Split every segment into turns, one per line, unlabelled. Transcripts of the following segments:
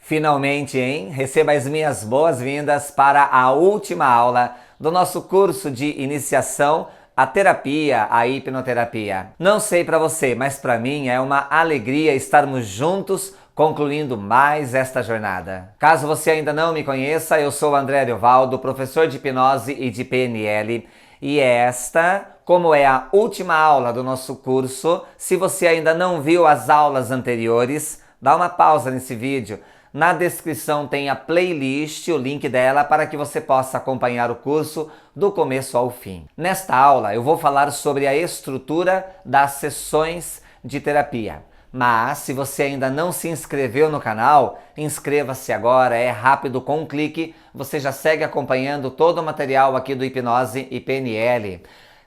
Finalmente, hein? Receba as minhas boas-vindas para a última aula do nosso curso de iniciação à terapia, à hipnoterapia. Não sei para você, mas para mim é uma alegria estarmos juntos concluindo mais esta jornada. Caso você ainda não me conheça, eu sou André Ariovaldo, professor de hipnose e de PNL, e esta, como é a última aula do nosso curso, se você ainda não viu as aulas anteriores, dá uma pausa nesse vídeo. Na descrição tem a playlist, o link dela, para que você possa acompanhar o curso do começo ao fim. Nesta aula eu vou falar sobre a estrutura das sessões de terapia. Mas se você ainda não se inscreveu no canal, inscreva-se agora, é rápido, com um clique, você já segue acompanhando todo o material aqui do Hipnose e PNL.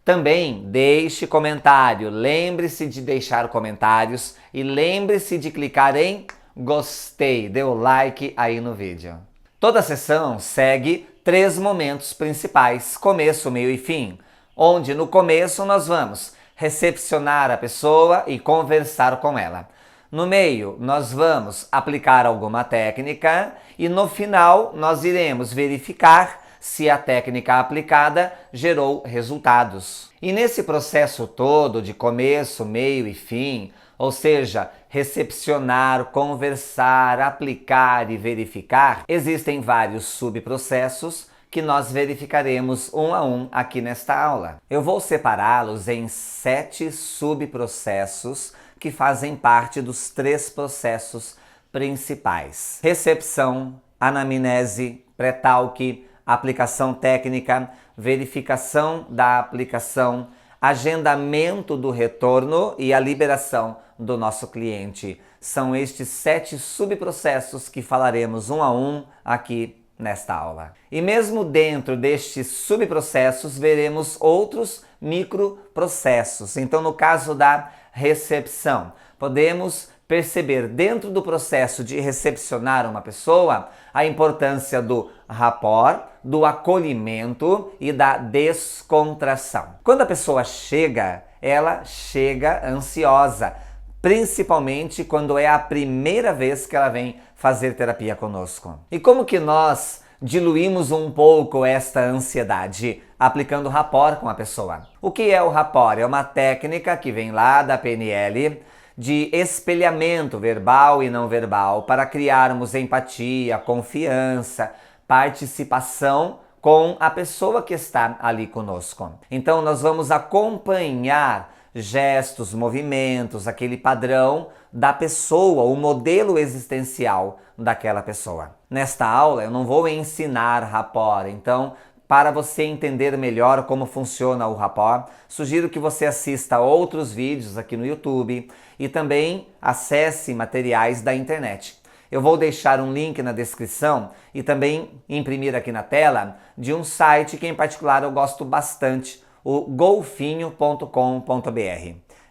Também deixe comentário, lembre-se de deixar comentários e lembre-se de clicar em gostei, dê o like aí no vídeo. Toda sessão segue 3 momentos principais, começo, meio e fim, onde no começo nós vamos recepcionar a pessoa e conversar com ela. No meio, nós vamos aplicar alguma técnica e no final nós iremos verificar se a técnica aplicada gerou resultados. E nesse processo todo de começo, meio e fim, ou seja, recepcionar, conversar, aplicar e verificar, existem vários subprocessos que nós verificaremos um a um aqui nesta aula. Eu vou separá-los em 7 subprocessos que fazem parte dos 3 processos principais: recepção, anamnese, pré-talk, aplicação técnica, verificação da aplicação, agendamento do retorno e a liberação do nosso cliente. São estes 7 subprocessos que falaremos um a um aqui nesta aula. E mesmo dentro destes subprocessos, veremos outros microprocessos. Então, no caso da recepção, podemos perceber dentro do processo de recepcionar uma pessoa a importância do rapport, do acolhimento e da descontração. Quando a pessoa chega, ela chega ansiosa, principalmente quando é a primeira vez que ela vem fazer terapia conosco. E como que nós diluímos um pouco esta ansiedade? Aplicando rapport com a pessoa. O que é o rapport? É uma técnica que vem lá da PNL, de espelhamento verbal e não verbal, para criarmos empatia, confiança, participação com a pessoa que está ali conosco. Então nós vamos acompanhar gestos, movimentos, aquele padrão da pessoa, o modelo existencial daquela pessoa. Nesta aula eu não vou ensinar rapport, então para você entender melhor como funciona o rapport, sugiro que você assista outros vídeos aqui no YouTube e também acesse materiais da internet. Eu vou deixar um link na descrição e também imprimir aqui na tela de um site que em particular eu gosto bastante, o golfinho.com.br.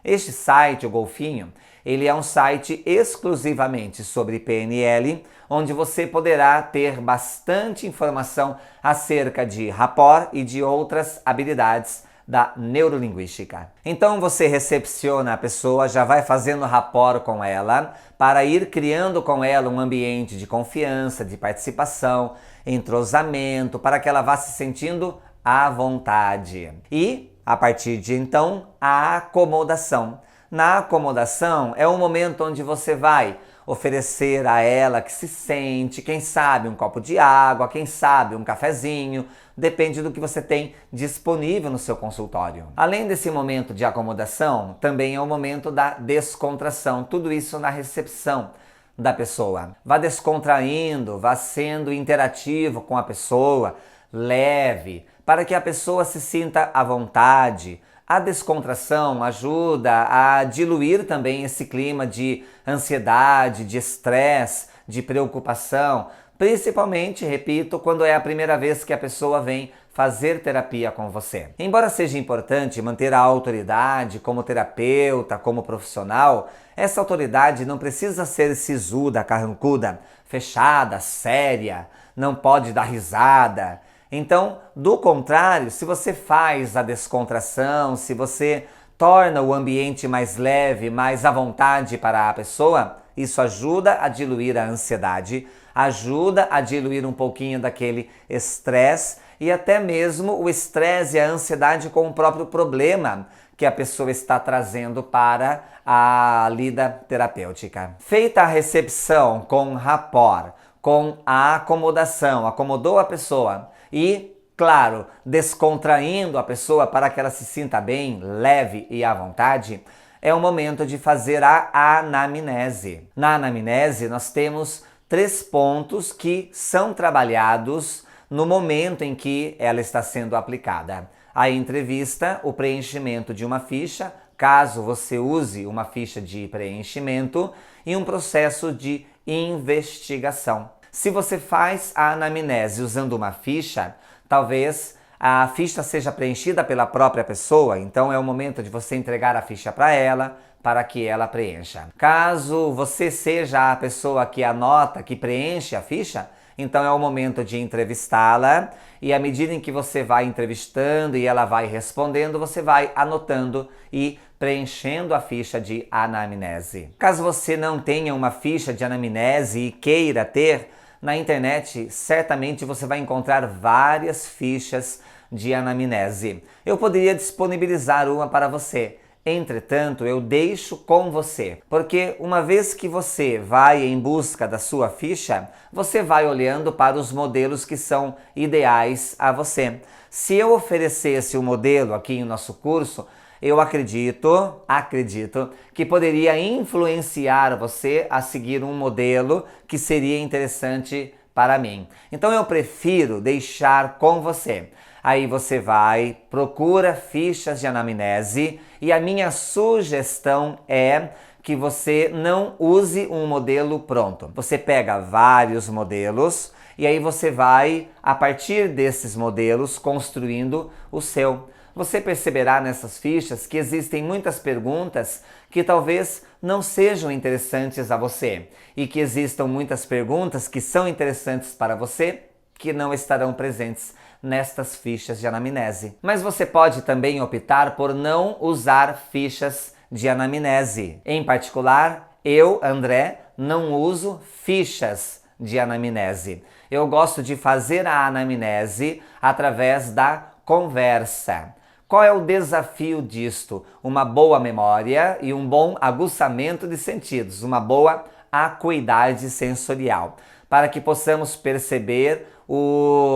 Este site, o Golfinho, ele é um site exclusivamente sobre PNL, onde você poderá ter bastante informação acerca de rapport e de outras habilidades da neurolinguística. Então você recepciona a pessoa, já vai fazendo rapport com ela, para ir criando com ela um ambiente de confiança, de participação, entrosamento, para que ela vá se sentindo à vontade. E, a partir de então, a acomodação. Na acomodação é um momento onde você vai oferecer a ela que se sente, quem sabe um copo de água, quem sabe um cafezinho, depende do que você tem disponível no seu consultório. Além desse momento de acomodação, também é o momento da descontração, tudo isso na recepção da pessoa. Vá descontraindo, vá sendo interativo com a pessoa, leve, para que a pessoa se sinta à vontade. A descontração ajuda a diluir também esse clima de ansiedade, de estresse, de preocupação, principalmente, repito, quando é a primeira vez que a pessoa vem fazer terapia com você. Embora seja importante manter a autoridade como terapeuta, como profissional, essa autoridade não precisa ser sisuda, carrancuda, fechada, séria, não pode dar risada. Então, do contrário, se você faz a descontração, se você torna o ambiente mais leve, mais à vontade para a pessoa, Isso ajuda a diluir a ansiedade, ajuda a diluir um pouquinho daquele estresse e até mesmo o estresse e a ansiedade com o próprio problema que a pessoa está trazendo para a lida terapêutica. Feita a recepção com rapport, com a acomodação, acomodou a pessoa e, claro, descontraindo a pessoa para que ela se sinta bem, leve e à vontade, é o momento de fazer a anamnese. Na anamnese, nós temos 3 pontos que são trabalhados no momento em que ela está sendo aplicada. A entrevista, o preenchimento de uma ficha, caso você use uma ficha de preenchimento, e um processo de investigação. Se você faz a anamnese usando uma ficha, talvez a ficha seja preenchida pela própria pessoa, então é o momento de você entregar a ficha para ela, para que ela preencha. Caso você seja a pessoa que anota, que preenche a ficha, então é o momento de entrevistá-la e à medida em que você vai entrevistando e ela vai respondendo, você vai anotando e preenchendo a ficha de anamnese. Caso você não tenha uma ficha de anamnese e queira ter, na internet certamente você vai encontrar várias fichas de anamnese. Eu poderia disponibilizar uma para você. Entretanto, eu deixo com você, porque uma vez que você vai em busca da sua ficha, você vai olhando para os modelos que são ideais a você. Se eu oferecesse o modelo aqui em nosso curso, eu acredito que poderia influenciar você a seguir um modelo que seria interessante para mim. Então eu prefiro deixar com você. Aí você vai, procura fichas de anamnese e a minha sugestão é que você não use um modelo pronto. Você pega vários modelos e aí você vai, a partir desses modelos, construindo o seu. Você perceberá nessas fichas que existem muitas perguntas que talvez não sejam interessantes a você e que existam muitas perguntas que são interessantes para você que não estarão presentes nestas fichas de anamnese. Mas você pode também optar por não usar fichas de anamnese. Em particular, eu, André, não uso fichas de anamnese. Eu gosto de fazer a anamnese através da conversa. Qual é o desafio disto? Uma boa memória e um bom aguçamento de sentidos, uma boa acuidade sensorial, para que possamos perceber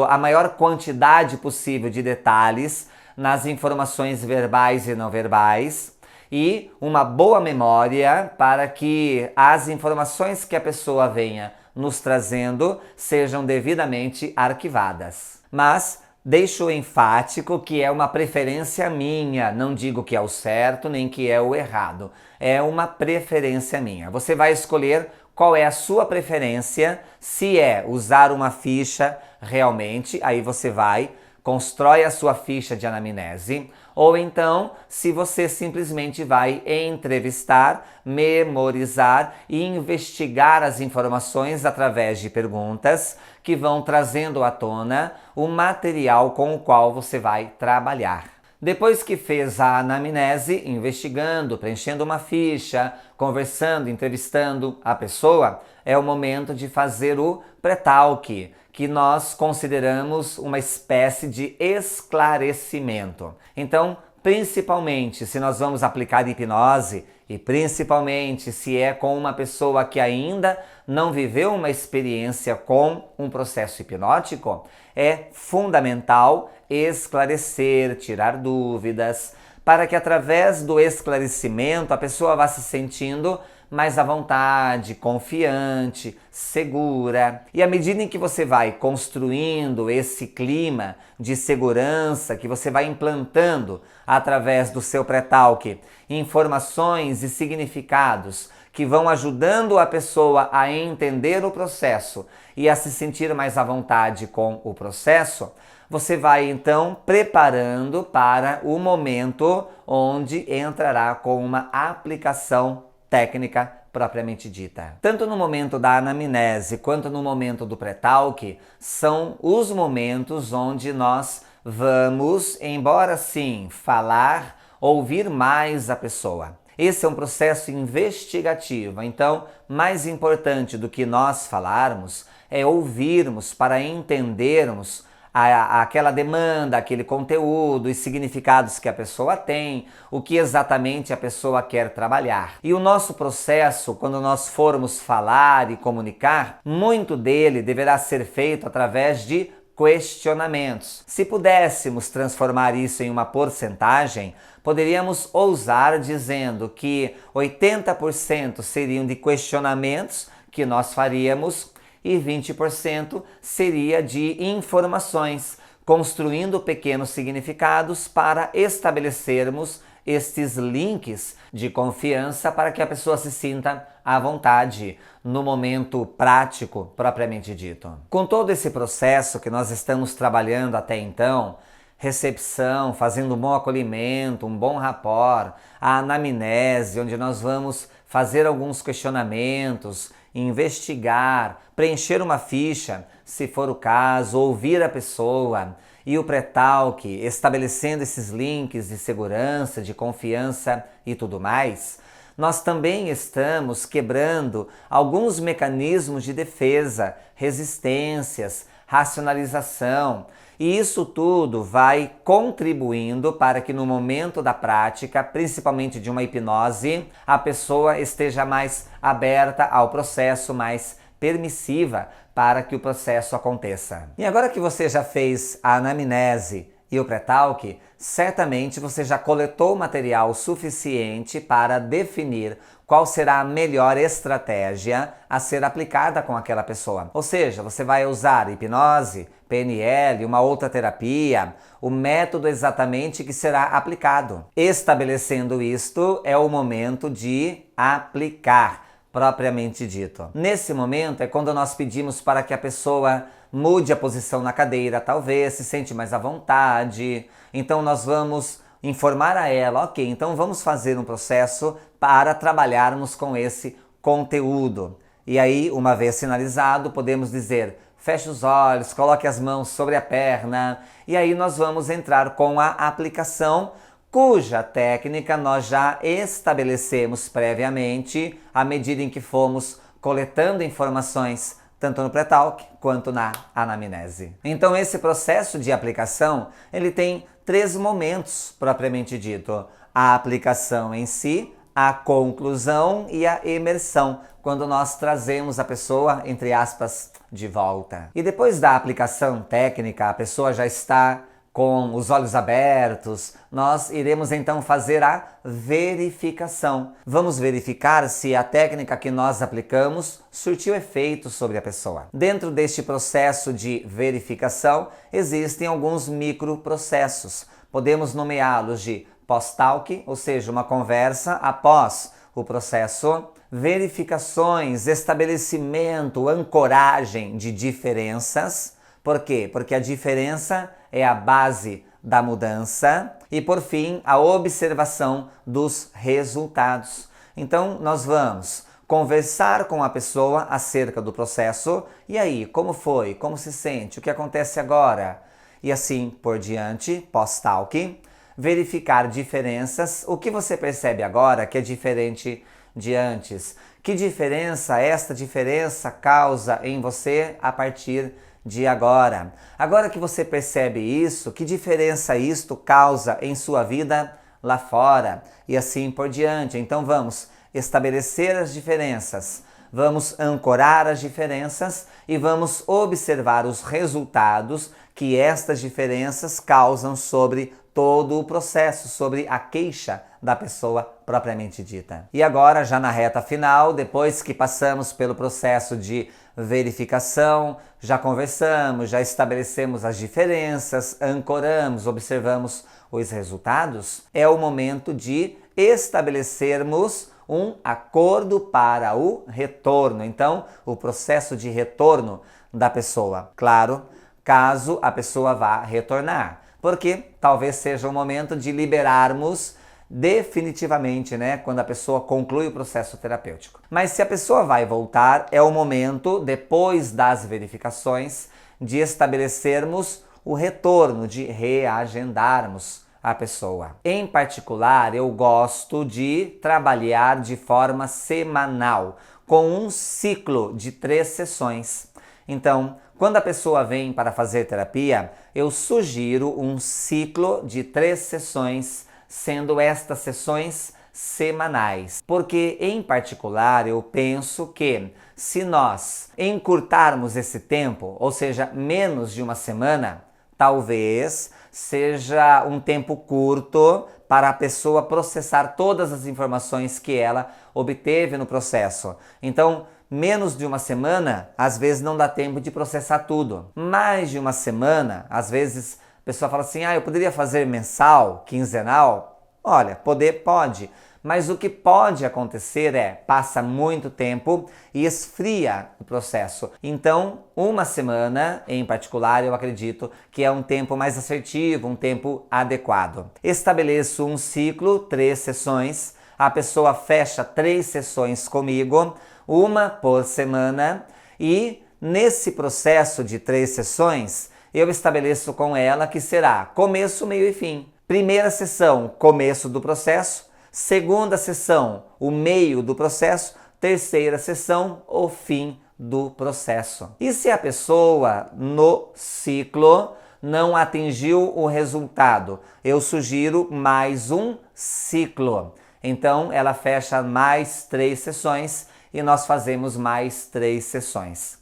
a maior quantidade possível de detalhes nas informações verbais e não verbais e uma boa memória para que as informações que a pessoa venha nos trazendo sejam devidamente arquivadas. Mas deixo enfático que é uma preferência minha, não digo que é o certo nem que é o errado, é uma preferência minha. Você vai escolher qual é a sua preferência, se é usar uma ficha realmente, aí você vai, constrói a sua ficha de anamnese, ou então se você simplesmente vai entrevistar, memorizar e investigar as informações através de perguntas que vão trazendo à tona o material com o qual você vai trabalhar. Depois que fez a anamnese, investigando, preenchendo uma ficha, conversando, entrevistando a pessoa, é o momento de fazer o pré-talk, que nós consideramos uma espécie de esclarecimento. Então, principalmente se nós vamos aplicar hipnose e principalmente se é com uma pessoa que ainda não viveu uma experiência com um processo hipnótico, é fundamental esclarecer, tirar dúvidas, para que através do esclarecimento a pessoa vá se sentindo mais à vontade, confiante, segura. E à medida em que você vai construindo esse clima de segurança, que você vai implantando através do seu pré-talk informações e significados que vão ajudando a pessoa a entender o processo e a se sentir mais à vontade com o processo, você vai então preparando para o momento onde entrará com uma aplicação técnica propriamente dita. Tanto no momento da anamnese quanto no momento do pré-talk são os momentos onde nós vamos, embora sim falar, ouvir mais a pessoa. Esse é um processo investigativo, então, mais importante do que nós falarmos é ouvirmos para entendermos aquela demanda, aquele conteúdo e significados que a pessoa tem, o que exatamente a pessoa quer trabalhar. E o nosso processo, quando nós formos falar e comunicar, muito dele deverá ser feito através de questionamentos. Se pudéssemos transformar isso em uma porcentagem, poderíamos ousar dizendo que 80% seriam de questionamentos que nós faríamos e 20% seria de informações, construindo pequenos significados para estabelecermos estes links de confiança para que a pessoa se sinta à vontade no momento prático propriamente dito. Com todo esse processo que nós estamos trabalhando até então, recepção, fazendo um bom acolhimento, um bom rapport, a anamnese, onde nós vamos fazer alguns questionamentos, investigar, preencher uma ficha, se for o caso, ouvir a pessoa, e o pré-talk, estabelecendo esses links de segurança, de confiança e tudo mais, nós também estamos quebrando alguns mecanismos de defesa, resistências, racionalização, e isso tudo vai contribuindo para que no momento da prática, principalmente de uma hipnose, a pessoa esteja mais aberta ao processo, mais permissiva para que o processo aconteça. E agora que você já fez a anamnese e o pré-talk, certamente você já coletou material suficiente para definir qual será a melhor estratégia a ser aplicada com aquela pessoa. Ou seja, você vai usar hipnose, PNL, uma outra terapia, o método exatamente que será aplicado. Estabelecendo isto, é o momento de aplicar, propriamente dito. Nesse momento é quando nós pedimos para que a pessoa mude a posição na cadeira, talvez se sente mais à vontade. Então nós vamos informar a ela, ok, então vamos fazer um processo para trabalharmos com esse conteúdo. E aí, uma vez sinalizado, podemos dizer, feche os olhos, coloque as mãos sobre a perna, e aí nós vamos entrar com a aplicação, cuja técnica nós já estabelecemos previamente à medida em que fomos coletando informações tanto no pré-talk quanto na anamnese. Então esse processo de aplicação, ele tem 3 momentos propriamente dito: a aplicação em si, a conclusão e a imersão, quando nós trazemos a pessoa, entre aspas, de volta. E depois da aplicação técnica, a pessoa já está com os olhos abertos, nós iremos então fazer a verificação. Vamos verificar se a técnica que nós aplicamos surtiu efeito sobre a pessoa. Dentro deste processo de verificação, existem alguns microprocessos. Podemos nomeá-los de pós-talk, ou seja, uma conversa após o processo, verificações, estabelecimento, ancoragem de diferenças. Por quê? Porque a diferença é a base da mudança. E por fim, a observação dos resultados. Então, nós vamos conversar com a pessoa acerca do processo. E aí, como foi? Como se sente? O que acontece agora? E assim por diante, pós-talk. Verificar diferenças. O que você percebe agora que é diferente de antes? Que diferença esta diferença causa em você a partir de agora? Agora que você percebe isso, que diferença isto causa em sua vida lá fora? E assim por diante. Então vamos estabelecer as diferenças, vamos ancorar as diferenças e vamos observar os resultados que estas diferenças causam sobre todo o processo, sobre a queixa da pessoa propriamente dita. E agora, já na reta final, depois que passamos pelo processo de verificação, já conversamos, já estabelecemos as diferenças, ancoramos, observamos os resultados, é o momento de estabelecermos um acordo para o retorno. Então, o processo de retorno da pessoa, claro, caso a pessoa vá retornar, porque talvez seja o momento de liberarmos definitivamente, quando a pessoa conclui o processo terapêutico. Mas se a pessoa vai voltar, é o momento, depois das verificações, de estabelecermos o retorno, de reagendarmos a pessoa. Em particular, eu gosto de trabalhar de forma semanal, com um ciclo de 3 sessões. Então, quando a pessoa vem para fazer terapia, eu sugiro um ciclo de 3 sessões, sendo estas sessões semanais. Porque, em particular, eu penso que se nós encurtarmos esse tempo, ou seja, menos de uma semana, talvez seja um tempo curto para a pessoa processar todas as informações que ela obteve no processo. Então, menos de uma semana, às vezes não dá tempo de processar tudo. Mais de uma semana, às vezes a pessoa fala assim, eu poderia fazer mensal, quinzenal? Olha, pode. Mas o que pode acontecer passa muito tempo e esfria o processo. Então, uma semana, em particular, eu acredito que é um tempo mais assertivo, um tempo adequado. Estabeleço um ciclo, 3 sessões. A pessoa fecha 3 sessões comigo, uma por semana. E nesse processo de 3 sessões, eu estabeleço com ela que será começo, meio e fim. Primeira sessão, começo do processo. Segunda sessão, o meio do processo. Terceira sessão, o fim do processo. E se a pessoa no ciclo não atingiu o resultado, eu sugiro mais um ciclo. Então ela fecha mais 3 sessões e nós fazemos mais 3 sessões.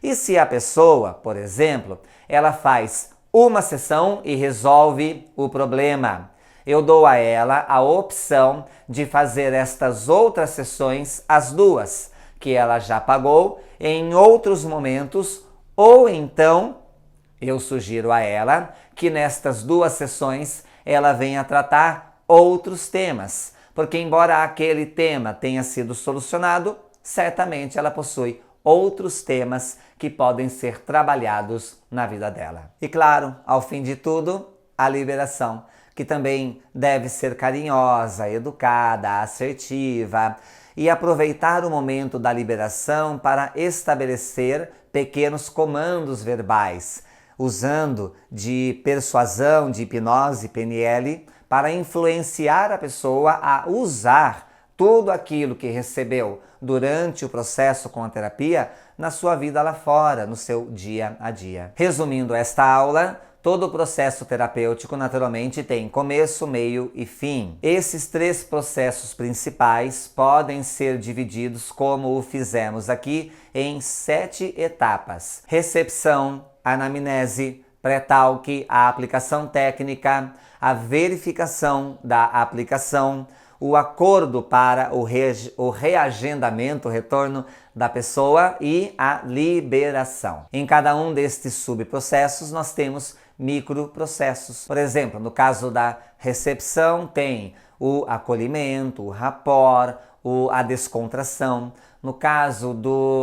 E se a pessoa, por exemplo, ela faz uma sessão e resolve o problema, eu dou a ela a opção de fazer estas outras sessões, as 2, que ela já pagou, em outros momentos, ou então eu sugiro a ela que nestas 2 sessões ela venha tratar outros temas, porque embora aquele tema tenha sido solucionado, certamente ela possui outros temas que podem ser trabalhados na vida dela. E claro, ao fim de tudo, a liberação, que também deve ser carinhosa, educada, assertiva e aproveitar o momento da liberação para estabelecer pequenos comandos verbais, usando de persuasão, de hipnose, PNL, para influenciar a pessoa a usar tudo aquilo que recebeu durante o processo com a terapia na sua vida lá fora, no seu dia a dia. Resumindo esta aula, todo o processo terapêutico naturalmente tem começo, meio e fim. Esses 3 processos principais podem ser divididos, como o fizemos aqui, em 7 etapas. Recepção, anamnese, pré-talk, a aplicação técnica, a verificação da aplicação, o acordo para o reagendamento, o retorno da pessoa e a liberação. Em cada um destes subprocessos nós temos microprocessos. Por exemplo, no caso da recepção tem o acolhimento, o rapport, a descontração. No caso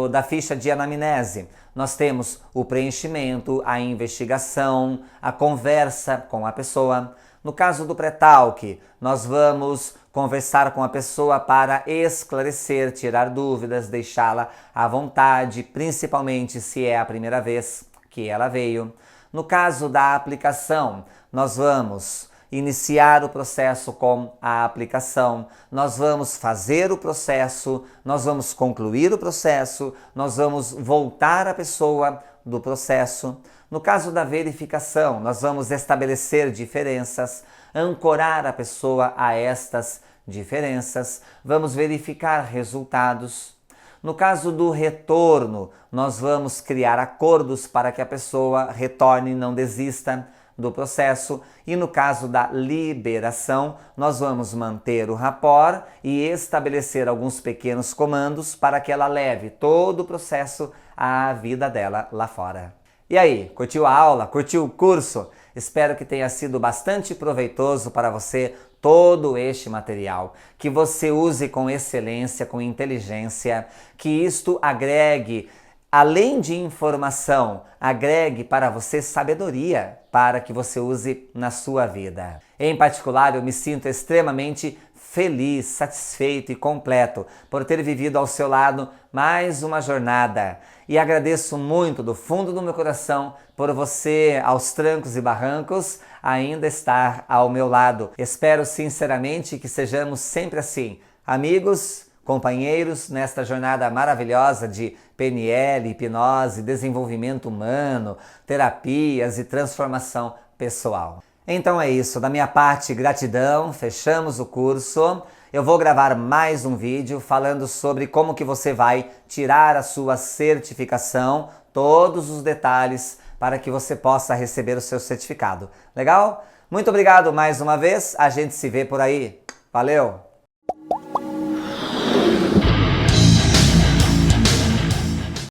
da ficha de anamnese, nós temos o preenchimento, a investigação, a conversa com a pessoa. No caso do pré-talk, nós vamos conversar com a pessoa para esclarecer, tirar dúvidas, deixá-la à vontade, principalmente se é a primeira vez que ela veio. No caso da aplicação, nós vamos iniciar o processo com a aplicação, nós vamos fazer o processo, nós vamos concluir o processo, nós vamos voltar a pessoa do processo. No caso da verificação, nós vamos estabelecer diferenças, ancorar a pessoa a estas diferenças, vamos verificar resultados. No caso do retorno, nós vamos criar acordos para que a pessoa retorne e não desista do processo. E no caso da liberação, nós vamos manter o rapport e estabelecer alguns pequenos comandos para que ela leve todo o processo à vida dela lá fora. E aí, curtiu a aula? Curtiu o curso? Espero que tenha sido bastante proveitoso para você todo este material, que você use com excelência, com inteligência, que isto agregue além de informação, agregue para você sabedoria para que você use na sua vida. Em particular, eu me sinto extremamente feliz, satisfeito e completo por ter vivido ao seu lado mais uma jornada. E agradeço muito do fundo do meu coração por você, aos trancos e barrancos, ainda estar ao meu lado. Espero sinceramente que sejamos sempre assim, amigos, companheiros nesta jornada maravilhosa de PNL, hipnose, desenvolvimento humano, terapias e transformação pessoal. Então é isso, da minha parte, gratidão, fechamos o curso. Eu vou gravar mais um vídeo falando sobre como que você vai tirar a sua certificação, todos os detalhes para que você possa receber o seu certificado. Legal? Muito obrigado mais uma vez, a gente se vê por aí. Valeu!